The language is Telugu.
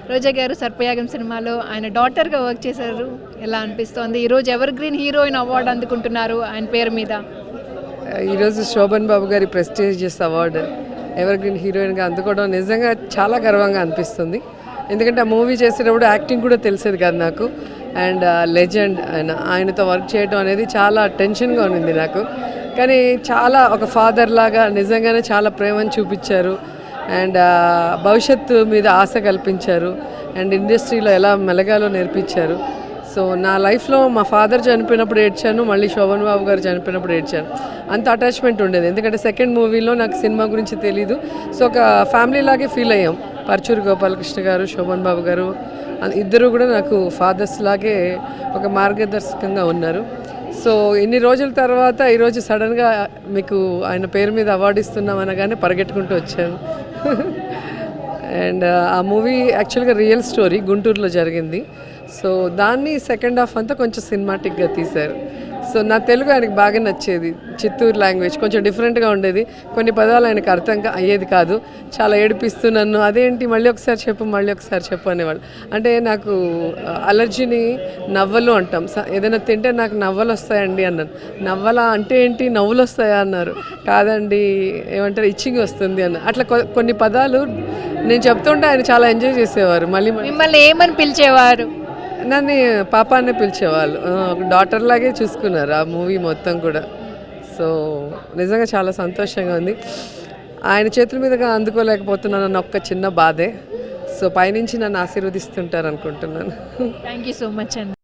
రోజా గారు సర్పయాగం సినిమాలో ఆయన డాటర్గా వర్క్ చేశారు, ఎలా అనిపిస్తోంది? ఈరోజు ఎవర్ గ్రీన్ హీరోయిన్ అవార్డు అందుకుంటున్నారు ఆయన పేరు మీద. ఈరోజు శోభన్ బాబు గారి ప్రెస్టీజియస్ అవార్డు ఎవర్ గ్రీన్ హీరోయిన్గా అందుకోవడం నిజంగా చాలా గర్వంగా అనిపిస్తుంది. ఎందుకంటే ఆ మూవీ చేసేటప్పుడు యాక్టింగ్ కూడా తెలిసేది కాదు నాకు. అండ్ లెజెండ్ ఆయనతో వర్క్ చేయడం అనేది చాలా టెన్షన్గా ఉంది నాకు. కానీ చాలా ఒక ఫాదర్ లాగా నిజంగానే చాలా ప్రేమను చూపించారు. అండ్ భవిష్యత్తు మీద ఆశ కల్పించారు. అండ్ ఇండస్ట్రీలో ఎలా మెలగాలో నేర్పించారు. సో నా లైఫ్లో మా ఫాదర్ చనిపోయినప్పుడు ఏడ్చాను, మళ్ళీ శోభన్ బాబు గారు చనిపోయినప్పుడు ఏడ్చాను. అంత అటాచ్మెంట్ ఉండేది. ఎందుకంటే సెకండ్ మూవీలో నాకు సినిమా గురించి తెలీదు. సో ఒక ఫ్యామిలీ లాగే ఫీల్ అయ్యాం. పర్చూరు గోపాలకృష్ణ గారు, శోభన్ బాబు గారు ఇద్దరు కూడా నాకు ఫాదర్స్ లాగే ఒక మార్గదర్శకంగా ఉన్నారు. సో ఇన్ని రోజుల తర్వాత ఈరోజు సడన్గా మీకు ఆయన పేరు మీద అవార్డు ఇస్తున్నాం అనగానే పరిగెట్టుకుంటూ వచ్చాను. అండ్ ఆ మూవీ యాక్చువల్గా రియల్ స్టోరీ, గుంటూరులో జరిగింది. సో దాన్ని సెకండ్ హాఫ్ అంతా కొంచెం సినిమాటిక్గా తీశారు. సో నా తెలుగు ఆయనకు బాగా నచ్చేది. చిత్తూరు లాంగ్వేజ్ కొంచెం డిఫరెంట్గా ఉండేది. కొన్ని పదాలు ఆయనకు అర్థం అయ్యేది కాదు. చాలా ఏడిపిస్తూ నన్ను అదేంటి మళ్ళీ ఒకసారి చెప్పు అనేవాళ్ళు. అంటే నాకు అలర్జీని నవ్వలు అంటాం. ఏదైనా తింటే నాకు నవ్వలు వస్తాయండి అన్నాను. నవ్వలా అంటే ఏంటి, నవ్వులు వస్తాయా అన్నారు. కాదండి ఏమంటారు ఇచ్చింగ్ వస్తుంది అన్న. అట్లా కొన్ని పదాలు నేను చెప్తుంటే ఆయన చాలా ఎంజాయ్ చేసేవారు. మిమ్మల్ని ఏమని పిలిచేవారు? నన్ను పాపానే పిలిచేవాళ్ళు. డాటర్ లాగే చూసుకున్నారు ఆ మూవీ మొత్తం కూడా. సో నిజంగా చాలా సంతోషంగా ఉంది. ఆయన చేతుల మీదుగా అందుకోలేకపోతున్నాను అన్న ఒక్క చిన్న బాధే. సో పైనుంచి నన్ను ఆశీర్వదిస్తుంటారు అనుకుంటున్నాను. థ్యాంక్ యూ సో మచ్ అండి.